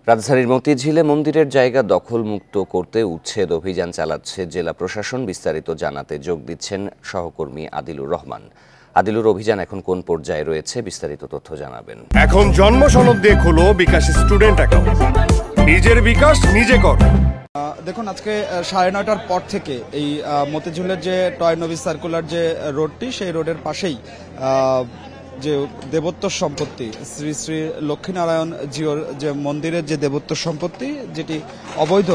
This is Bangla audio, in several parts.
রাজধানীর মতিঝিলে মন্দিরের জায়গা দখলমুক্ত করতে উচ্ছেদ অভিযান চালাচ্ছে জেলা প্রশাসন। বিস্তারিত জানাতে যোগ দিচ্ছেন সহকর্মী আদিলুর রহমান। আদিলুর, অভিযান এখন কোন পর্যায়ে রয়েছে? বিস্তারিত তথ্য জানাবেন। এখন জন্ম সনদ দিয়ে খোলো বিকাশ স্টুডেন্ট অ্যাকাউন্ট। নিজের বিকাশ নিজে কর। দেখুন, আজকে 9:30টার পর থেকে এই মতিঝিলের যে টয় নবী সার্কুলার যে রোডটি, সেই রোডের পাশেই যে দেবোত্তর সম্পত্তি শ্রী শ্রী লক্ষ্মীনারায়ণ জিওর যে মন্দিরের যে দেবোত্তর সম্পত্তি, যেটি অবৈধ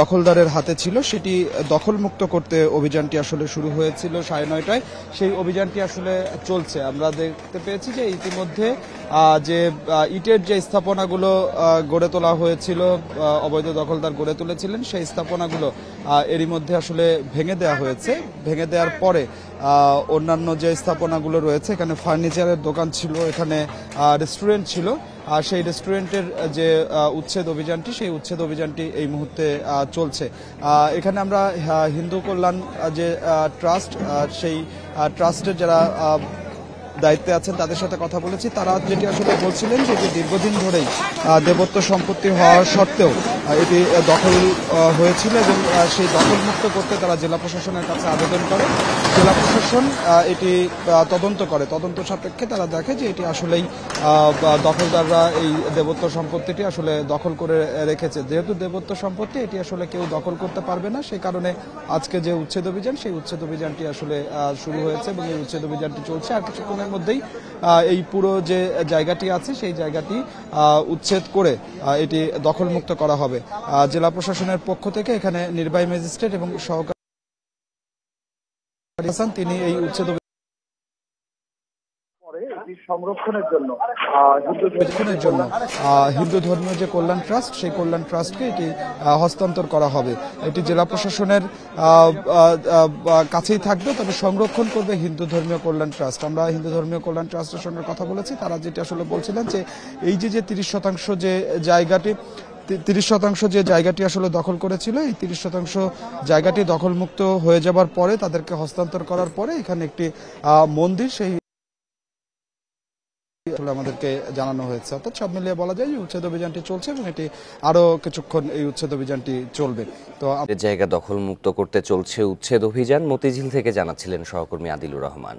দখলদারের হাতে ছিল, সেটি দখলমুক্ত করতে অভিযানটি আসলে শুরু হয়েছিল 9:30টায়। সেই অভিযানটি আসলে চলছে। আমরা দেখতে পেয়েছি যে ইতিমধ্যে যে ইটের যে স্থাপনাগুলো গড়ে তোলা হয়েছিল, অবৈধ দখলদার গড়ে তুলেছিলেন, সেই স্থাপনাগুলো এরই মধ্যে আসলে ভেঙে দেওয়া হয়েছে। ভেঙে দেওয়ার পরে অন্যান্য যে স্থাপনাগুলো রয়েছে, এখানে ফার্নিচারের দোকান ছিল, এখানে রেস্টুরেন্ট ছিল, আর সেই রেস্টুরেন্টের যে উচ্ছেদ অভিযানটি, সেই উচ্ছেদ অভিযানটি এই মুহূর্তে চলছে। এখানে আমরা হিন্দু কল্যাণ যে ট্রাস্ট, সেই ট্রাস্টের যারা দায়িত্বে আছেন তাদের সাথে কথা বলেছি। তারা যেটি আসলে বলছিলেন যে দীর্ঘদিন ধরেই দেবোত্ত সম্পত্তি হওয়া সত্ত্বেও এটি দখল হয়েছিল এবং সেই দখলমুক্ত করতে তারা জেলা প্রশাসনের কাছে আবেদন করে। জেলা প্রশাসন এটি তদন্ত করে। তদন্ত সাপেক্ষে তারা দেখে যে এটি আসলেই দখলদাররা এই দেবোত্ত সম্পত্তিটি আসলে দখল করে রেখেছে। যেহেতু দেবোত্ত সম্পত্তি, এটি আসলে কেউ দখল করতে পারবে না, সেই কারণে আজকে যে উচ্ছেদ অভিযান, সেই উচ্ছেদ অভিযানটি আসলে শুরু হয়েছে এবং এই উচ্ছেদ অভিযানটি চলছে। আর কিছুক্ষণের মধ্যেই এই পুরো যে জায়গাটি আছে, সেই জায়গাটি উচ্ছেদ করে এটি দখলমুক্ত করা হবে। জেলা প্রশাসনের পক্ষ থেকে এখানে নির্বাহী ম্যাজিস্ট্রেট এবং সহকারী তিনি এই উচ্ছেদ সংরক্ষণের জন্য হিন্দু ধর্মীয় যে কল্যাণ ট্রাস্ট, সেই কল্যাণ ট্রাস্টকে এটি হস্তান্তর করা হবে। এটি জেলা প্রশাসনের কাছেই থাকবে, তবে সংরক্ষণ করবে হিন্দু ধর্মীয় কল্যাণ ট্রাস্ট। আমরা হিন্দু ধর্মীয় কল্যাণ ট্রাস্টের সঙ্গে কথা বলেছি। তারা যেটি আসলে বলছিলেন যে এই যে 30% যে জায়গাটি, 30% যে জায়গাটি আসলে দখল করেছিল, এই 30% জায়গাটি দখলমুক্ত হয়ে যাবার পরে, তাদেরকে হস্তান্তর করার পরে এখানে একটি মন্দির, সেই আমাদেরকে জানানো হয়েছে। অর্থাৎ সব মিলিয়ে বলা যায় যে উচ্ছেদ অভিযানটি চলছে এবং এটি আরো কিছুক্ষণ এই উচ্ছেদ অভিযানটি চলবে। তো জায়গা দখলমুক্ত করতে চলছে উচ্ছেদ অভিযান। মতিঝিল থেকে জানাচ্ছিলেন সহকর্মী আদিলুর রহমান।